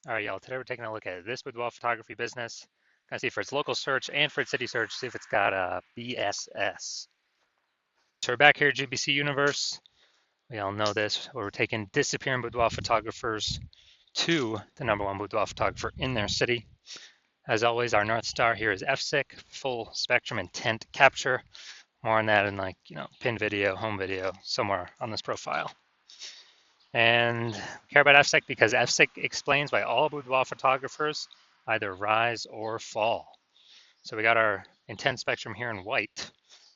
All right, y'all. Today we're taking a look at this boudoir photography business. Gonna see for its local search and for its city search, see if it's got a BSS. So we're back here at GBC Universe. We all know this. We're taking disappearing boudoir photographers to the #1 boudoir photographer in their city. As always, our North Star here is FSIC, full spectrum intent capture. More on that in pin video, home video, somewhere on this profile. And we care about FSIC because FSIC explains why all boudoir photographers either rise or fall. So we got our intent spectrum here in white.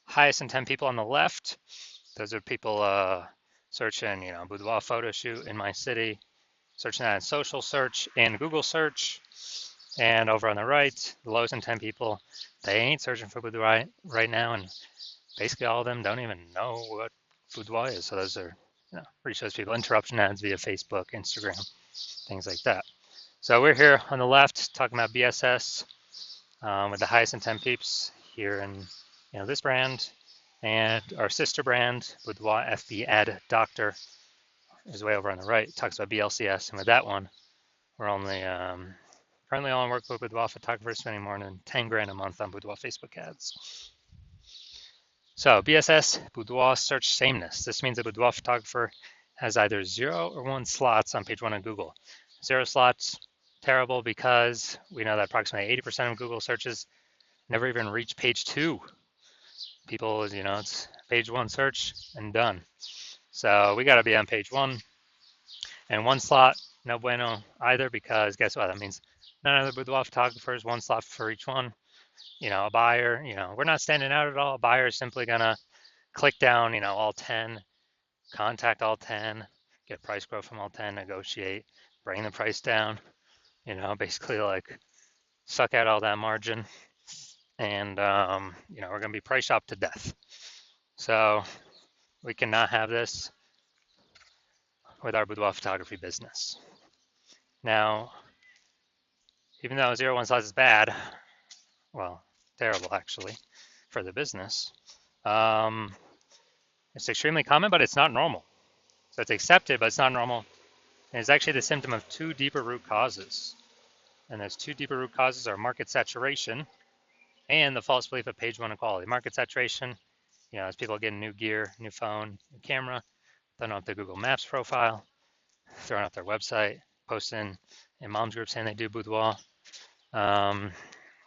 Highest intent people on the left, those are people searching, boudoir photo shoot in my city, searching that in social search and Google search. And over on the right, the lowest intent people, they ain't searching for boudoir right now, and basically all of them don't even know what boudoir is. So those are pretty shows people interruption ads via Facebook, Instagram, things like that. So we're here on the left talking about BSS with the highest intent peeps here in this brand, and our sister brand Boudoir FB Ad Doctor is way over on the right. It talks about BLCS, and with that one, we're only currently on work with boudoir photographers spending more than 10 grand a month on boudoir Facebook ads. So BSS, boudoir search sameness. This means a boudoir photographer has either 0 or 1 slots on page 1 of Google. 0 slots, terrible, because we know that approximately 80% of Google searches never even reach page 2. People, it's page 1 search and done. So we got to be on page 1. And 1 slot, no bueno either, because guess what? That means none of the boudoir photographers, 1 slot for each one. A buyer, we're not standing out at all. A buyer is simply gonna click down, all 10, contact all 10, get price quote from all 10, negotiate, bring the price down, basically like suck out all that margin. And, we're gonna be price shopped to death. So we cannot have this with our boudoir photography business. Now, even though 0-1 slots is bad, well, terrible actually for the business, it's extremely common, but it's not normal. So it's accepted, but it's not normal. And it's actually the symptom of 2 deeper root causes. And those 2 deeper root causes are market saturation and the false belief of page 1 equality. Market saturation, as people get new gear, new phone, new camera, throwing up their Google Maps profile, throwing up their website, posting in mom's group saying they do boudoir.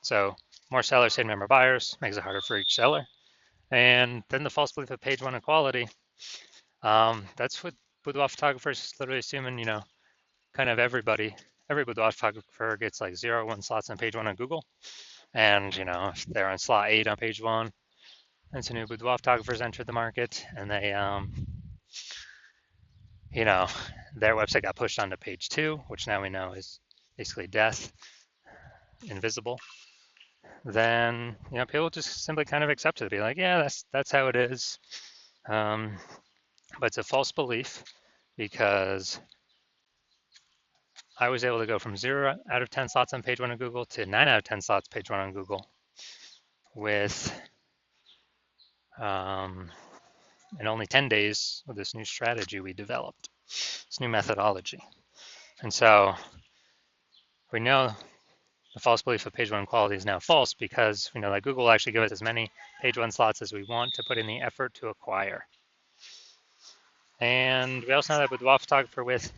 So more sellers hitting more buyers makes it harder for each seller. And then the false belief of page 1 equality. That's what boudoir photographers literally assuming, kind of every boudoir photographer gets like 0-1 slots on page 1 on Google. And, if they're on slot 8 on page 1, and some new boudoir photographers entered the market, and they, their website got pushed onto page 2, which now we know is basically death, invisible. Then, people just simply kind of accept it, be like, yeah, that's how it is. But it's a false belief, because I was able to go from 0 out of 10 slots on page 1 of Google to 9 out of 10 slots page 1 on Google with in only 10 days with this new strategy we developed, this new methodology. And so we know the false belief of page 1 quality is now false, because we know that Google will actually give us as many page 1 slots as we want to put in the effort to acquire. And we also know that boudoir photographer with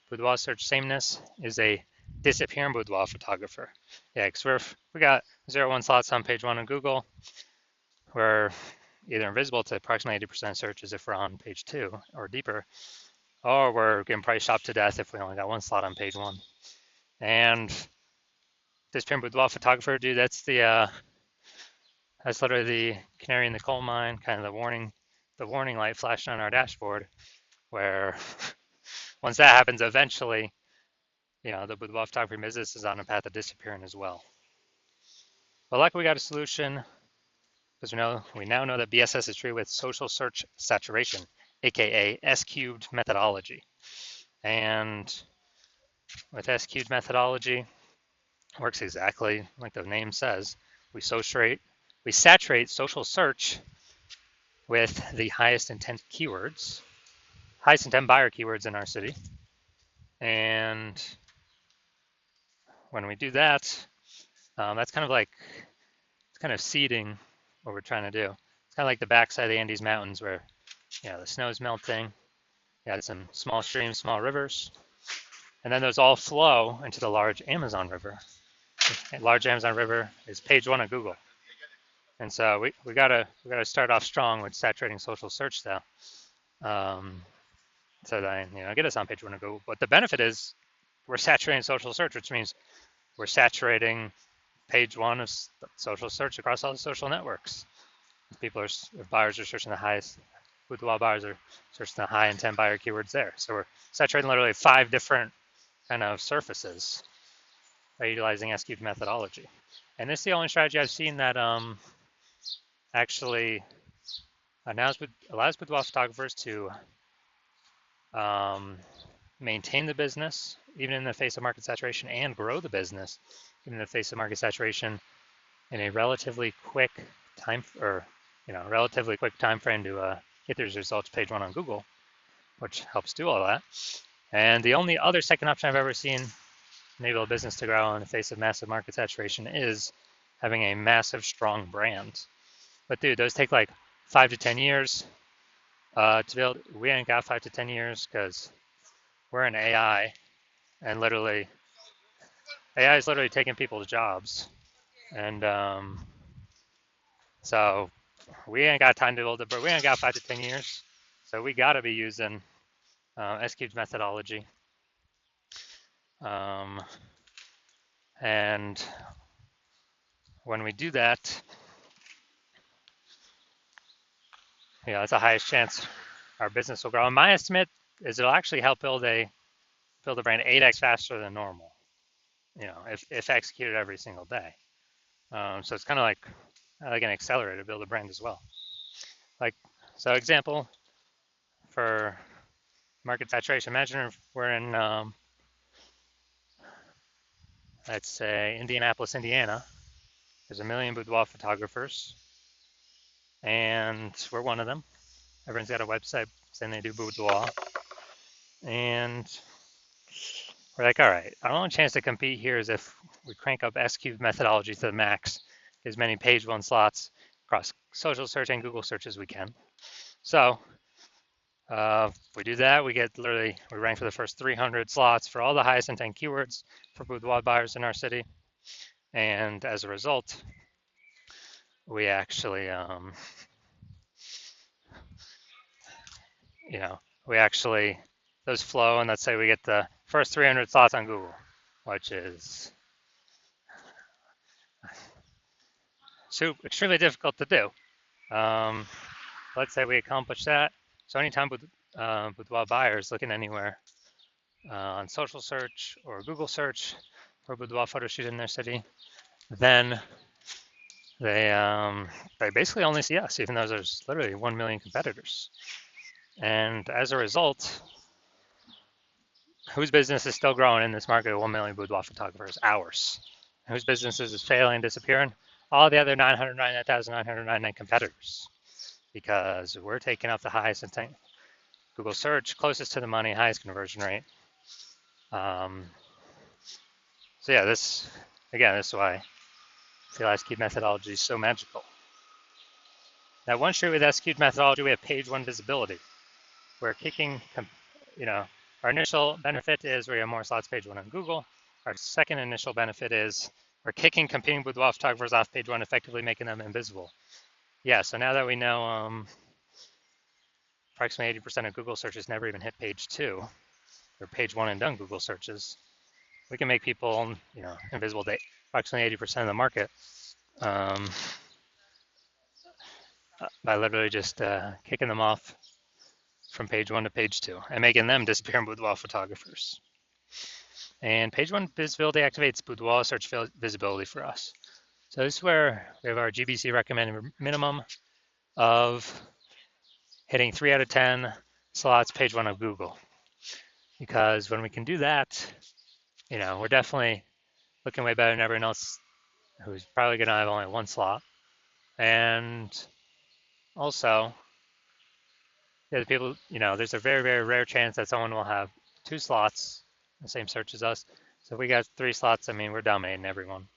boudoir search sameness is a disappearing boudoir photographer. Yeah, because we got 0-1 slots on page 1 of Google. We're either invisible to approximately 80% of searches if we're on page 2 or deeper, or we're getting price shopped to death if we only got 1 slot on page 1. And disappearing boudoir photographer, dude, that's literally the canary in the coal mine, kind of the warning light flashing on our dashboard, where once that happens, eventually, the boudoir photography business is on a path of disappearing as well. But luckily we got a solution, because we now know that BSS is true with social search saturation, aka S-cubed methodology. And with S-cubed methodology, it works exactly like the name says. We saturate social search with the highest intent keywords, highest intent buyer keywords in our city. And when we do that, that's kind of like, it's kind of seeding what we're trying to do. It's kind of like the backside of the Andes Mountains where, the snow's melting. You got some small streams, small rivers, and then those all flow into the large Amazon River. The large Amazon River is page one of Google. And so we gotta start off strong with saturating social search though. So then, get us on page one of Google. But the benefit is we're saturating social search, which means we're saturating page one of social search across all the social networks. If buyers are searching the highest, Boudoir buyers are searching the high intent buyer keywords there. So we're saturating literally 5 different kind of surfaces by utilizing S-cubed methodology. And this is the only strategy I've seen that actually allows boudoir photographers to maintain the business even in the face of market saturation and grow the business even in the face of market saturation in a relatively quick time frame to get these results page one on Google, which helps do all that. And the only other second option I've ever seen enable a business to grow in the face of massive market saturation is having a massive, strong brand. But dude, those take like 5 to 10 years to build. We ain't got 5 to 10 years because we're in AI, and AI is literally taking people's jobs. And so we ain't got time to build it, but we ain't got 5 to 10 years. So we got to be using S-cubed methodology. And when we do that, it's the highest chance our business will grow. And my estimate is it'll actually help build a brand 8x faster than normal, if executed every single day. So it's kind of like an accelerator to build a brand as well. So example for market saturation, imagine if we're in, let's say, Indianapolis, Indiana. There's 1 million boudoir photographers, and we're one of them. Everyone's got a website saying they do boudoir. And we're like, all right, our only chance to compete here is if we crank up S-cubed methodology to the max, as many page one slots across social search and Google search as we can. So if we do that, we rank for the first 300 slots for all the highest intent keywords for boudoir buyers in our city. And as a result, we actually, those flow, and let's say we get the first 300 slots on Google, which is extremely difficult to do. Let's say we accomplish that. So anytime boudoir buyers looking anywhere on social search or Google search for boudoir photo shoot in their city, then they basically only see us, even though there's literally 1 million competitors. And as a result, whose business is still growing in this market of 1 million boudoir photographers? Ours. Whose businesses is failing and disappearing? All the other 999,999 competitors, because we're taking up the highest intent Google search, closest to the money, highest conversion rate. So yeah, this is why I feel S-cubed methodology is so magical. Now, one straight with S-cubed methodology, we have page one visibility. We're kicking, our initial benefit is we have more slots page one on Google. Our second initial benefit is we're kicking competing boudoir photographers off page one, effectively making them invisible. Yeah, so now that we know approximately 80% of Google searches never even hit page two, or page one and done Google searches, we can make people, invisible to approximately 80% of the market by literally just kicking them off from page one to page two and making them disappear in boudoir photographers. And page one visibility activates boudoir search visibility for us. So this is where we have our GBC recommended minimum of hitting 3 out of 10 slots page one of Google. Because when we can do that, we're definitely looking way better than everyone else who's probably going to have only one slot. And also, the people, there's a very, very rare chance that someone will have 2 slots, the same search as us, So we got 3 slots. I mean, we're dominating everyone.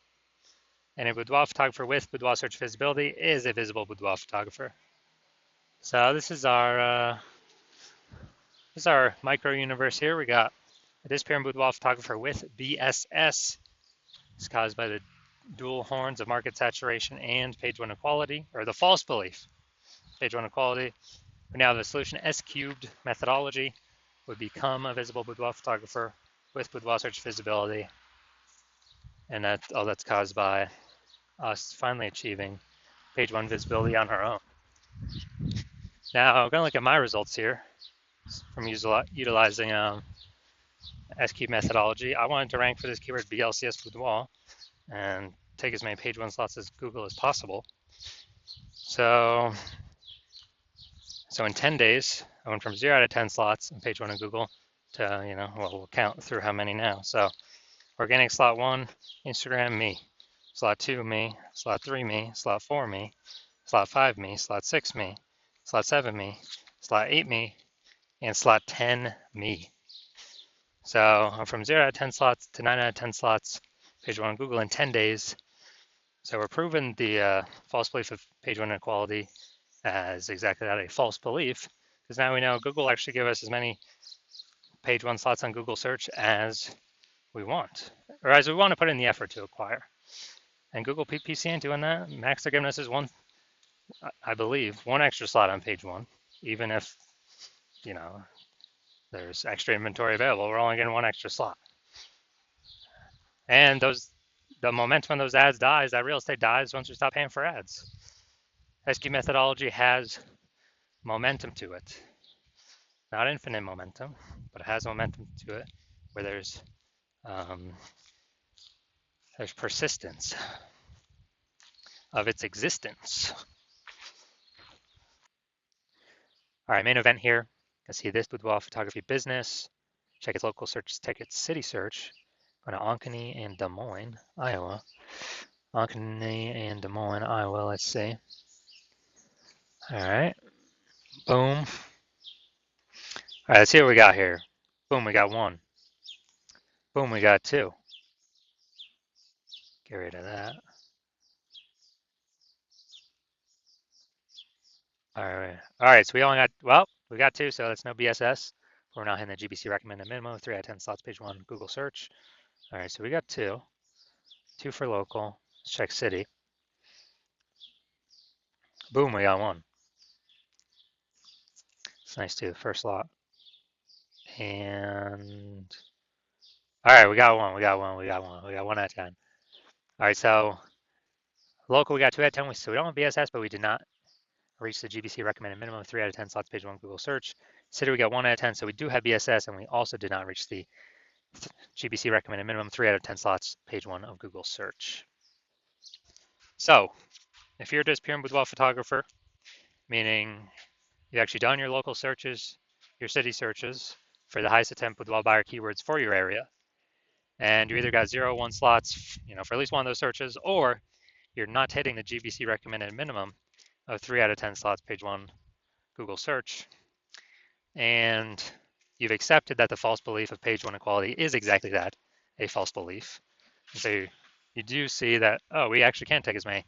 And a boudoir photographer with boudoir search visibility is a visible boudoir photographer. So this is our micro universe here. We got a disappearing boudoir photographer with BSS. It's caused by the dual horns of market saturation and page one equality, or the false belief, page one equality. We now have a solution S cubed methodology would become a visible boudoir photographer with boudoir search visibility. And that's caused by us finally achieving page one visibility on our own. Now, I'm going to look at my results here from utilizing S-cube methodology. I wanted to rank for this keyword BLCS boudoir and take as many page one slots as Google as possible. So in 10 days, I went from 0 out of 10 slots in page one of Google to, we'll count through how many now. So organic slot 1, Instagram, me. Slot 2, me. Slot 3, me. Slot 4, me. Slot 5, me. Slot 6, me. Slot 7, me. Slot 8, me. And slot 10, me. So I'm from 0 out of 10 slots to 9 out of 10 slots, page one on Google in 10 days. So we're proving the false belief of page one inequality as exactly that, a false belief, because now we know Google actually give us as many page one slots on Google search as we want, or as we want to put in the effort to acquire. And Google PPC ain't doing that. Max they're giving us is one, I believe, one extra slot on page one, even if, there's extra inventory available. We're only getting one extra slot. And the momentum of those ads dies. That real estate dies once we stop paying for ads. S-cube methodology has momentum to it. Not infinite momentum, but it has momentum to it where there's persistence of its existence. All right, main event here. You see this boudoir photography business. Check its local search ticket city search. Go to Ankeny and Des Moines, Iowa. Ankeny and Des Moines, Iowa, let's see. All right, boom. All right, let's see what we got here. Boom, we got 1. Boom, we got 2. Get rid of that. All right, so we only got, we got 2, so that's no BSS. We're not hitting the GBC recommended minimum, 3 out of 10 slots, page 1, Google search. All right, so we got 2. 2 for local. Let's check city. Boom, we got 1. It's nice too, first lot. And all right, we got 1, we got 1 out of 10. All right, so local, we got 2 out of 10. So we don't have BSS, but we did not reach the GBC recommended minimum, 3 out of 10 slots, page 1, Google search. City, we got 1 out of 10, so we do have BSS, and we also did not reach the GBC recommended minimum, 3 out of 10 slots, page 1 of Google search. So if you're a disappearing boudoir photographer, meaning you've actually done your local searches, your city searches for the highest attempt boudoir buyer keywords for your area, and you either got 0 or 1 slots, for at least one of those searches, or you're not hitting the GBC recommended minimum of 3 out of 10 slots, page 1, Google search, and you've accepted that the false belief of page 1 equality is exactly that, a false belief. And so you do see that, we actually can take as many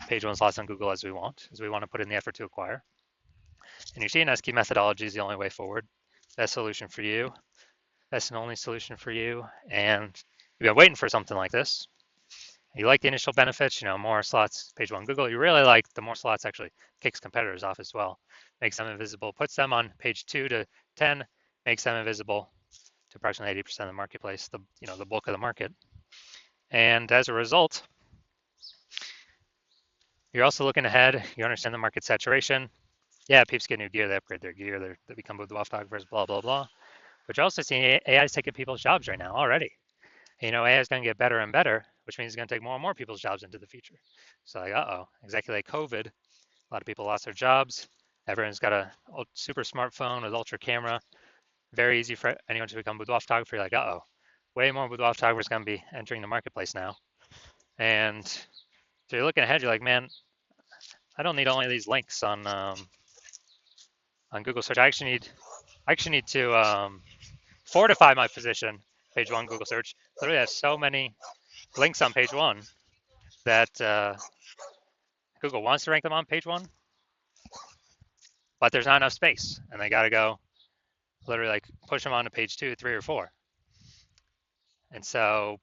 page 1 slots on Google as we want to put in the effort to acquire. And you see an S-key methodology is the only way forward. Best solution for you. That's an only solution for you. And you've been waiting for something like this. You like the initial benefits, more slots, page 1 Google. You really like the more slots actually kicks competitors off as well. Makes them invisible, puts them on page 2 to 10, makes them invisible to approximately 80% of the marketplace, the bulk of the market. And as a result, you're also looking ahead. You understand the market saturation. Yeah, peeps get new gear, they upgrade their gear, they become boudoir photographers, blah, blah, blah. But you're also seeing AI is taking people's jobs right now already. AI is going to get better and better, which means it's going to take more and more people's jobs into the future. So exactly like COVID, a lot of people lost their jobs. Everyone's got a super smartphone with ultra camera. Very easy for anyone to become boudoir photographer. You're like, way more boudoir photographers going to be entering the marketplace now. And so you're looking ahead, you're like, man, I don't need only these links on Google search. I actually need to fortify my position page one Google search literally has so many links on page one that Google wants to rank them on page one, but there's not enough space, and they got to go literally like push them onto page 2, 3, or 4. And so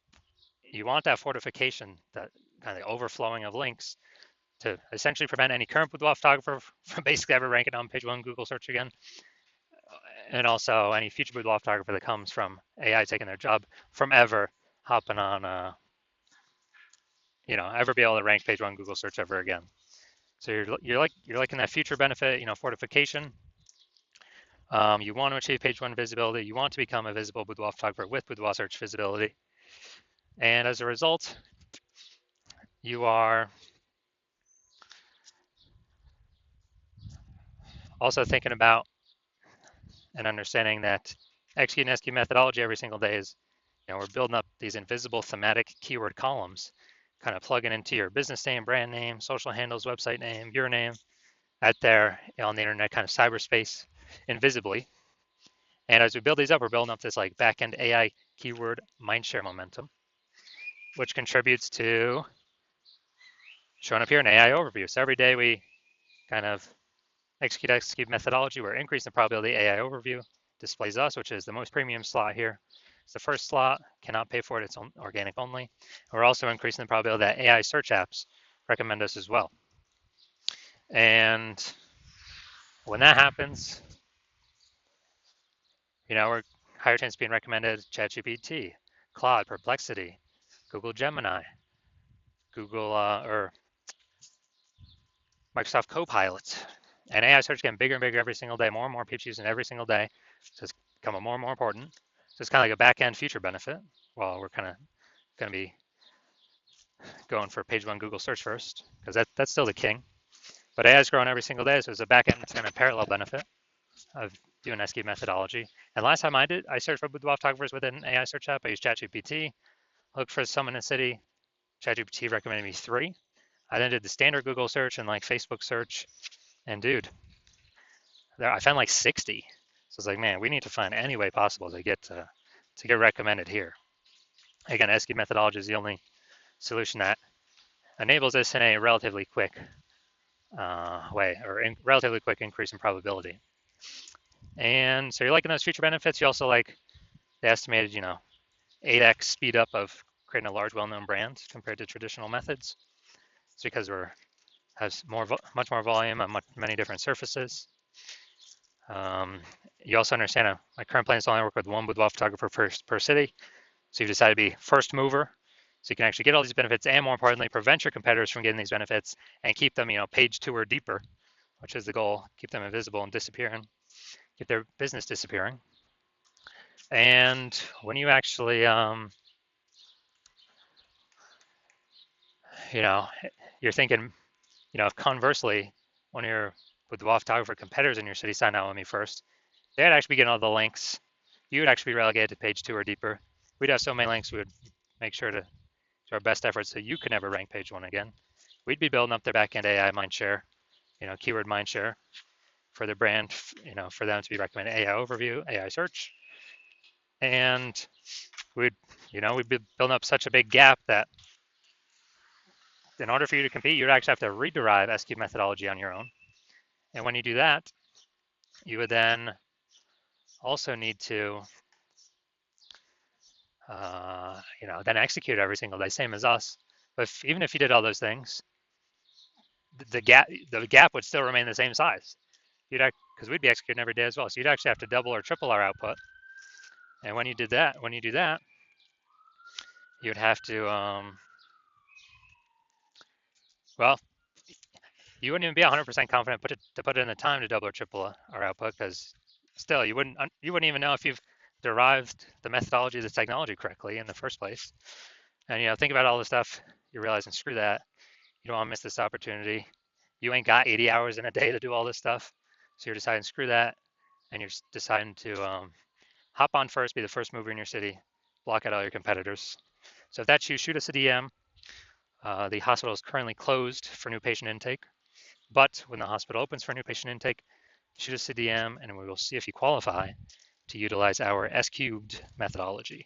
you want that fortification, that kind of overflowing of links, to essentially prevent any current boudoir photographer from basically ever ranking on page one Google search again, and also any future boudoir photographer that comes from AI taking their job from ever hopping on, ever be able to rank page one Google search ever again. So you're liking that future benefit, fortification. You want to achieve page one visibility. You want to become a visible boudoir photographer with boudoir search visibility, and as a result, you are also thinking about and understanding that execute and SQ methodology every single day is, we're building up these invisible thematic keyword columns, kind of plugging into your business name, brand name, social handles, website name, your name, out there on the internet, kind of cyberspace, invisibly. And as we build these up, we're building up this like backend AI keyword mindshare momentum, which contributes to showing up here in AI overview. So every day we kind of execute methodology, we're increasing the probability AI overview displays us, which is the most premium slot here. It's the first slot, cannot pay for it, it's organic only. We're also increasing the probability that AI search apps recommend us as well. And when that happens, we're higher chance of being recommended ChatGPT, Claude, Perplexity, Google Gemini, Google or Microsoft Copilot. And AI search getting bigger and bigger every single day, more and more people using it every single day. So it's becoming more and more important. So it's kind of like a back-end future benefit. Well, we're kind of going to be going for page one Google search first, because that's still the king. But AI is growing every single day, so it's a back-end kind of parallel benefit of doing SQ methodology. And last time I searched for boudoir photographers with an AI search app. I used ChatGPT, looked for someone in the city. ChatGPT recommended me 3. I then did the standard Google search and like Facebook search, and dude, I found like 60. So it's like, man, we need to find any way possible to get recommended here. Again, SQ methodology is the only solution that enables this in a relatively quick way, or relatively quick increase in probability. And so you're liking those future benefits. You also like the estimated, 8x speed up of creating a large, well-known brand compared to traditional methods. It's because has much more volume on many different surfaces. You also understand my current plan is to only work with one boudoir photographer per city. So you've decided to be first mover, so you can actually get all these benefits, and more importantly, prevent your competitors from getting these benefits and keep them, page 2 or deeper, which is the goal. Keep them invisible and disappearing, keep their business disappearing. And when you actually, you're thinking, if conversely, one of your boudoir photographer competitors in your city signed out with me first, they'd actually be getting all the links. You would actually be relegated to page 2 or deeper. We'd have so many links, we would make sure to do our best efforts so you could never rank page 1 again. We'd be building up their backend AI mindshare, keyword mindshare for their brand, for them to be recommended AI overview, AI search. And we'd be building up such a big gap that in order for you to compete, you'd actually have to rederive SQ methodology on your own. And when you do that, you would then also need to, then execute every single day, same as us. But even if you did all those things, the gap would still remain the same size. Because we'd be executing every day as well. So you'd actually have to double or triple our output. And when you do that, you'd have to, well, you wouldn't even be 100% confident to put in the time to double or triple our output, because still you wouldn't even know if you've derived the methodology of the technology correctly in the first place. And think about all the stuff you're realizing, screw that. You don't want to miss this opportunity. You ain't got 80 hours in a day to do all this stuff. So you're deciding, screw that. And you're deciding to hop on first, be the first mover in your city, block out all your competitors. So if that's you, shoot us a DM. The hospital is currently closed for new patient intake. But when the hospital opens for new patient intake, shoot us a DM and we will see if you qualify to utilize our S-cubed methodology.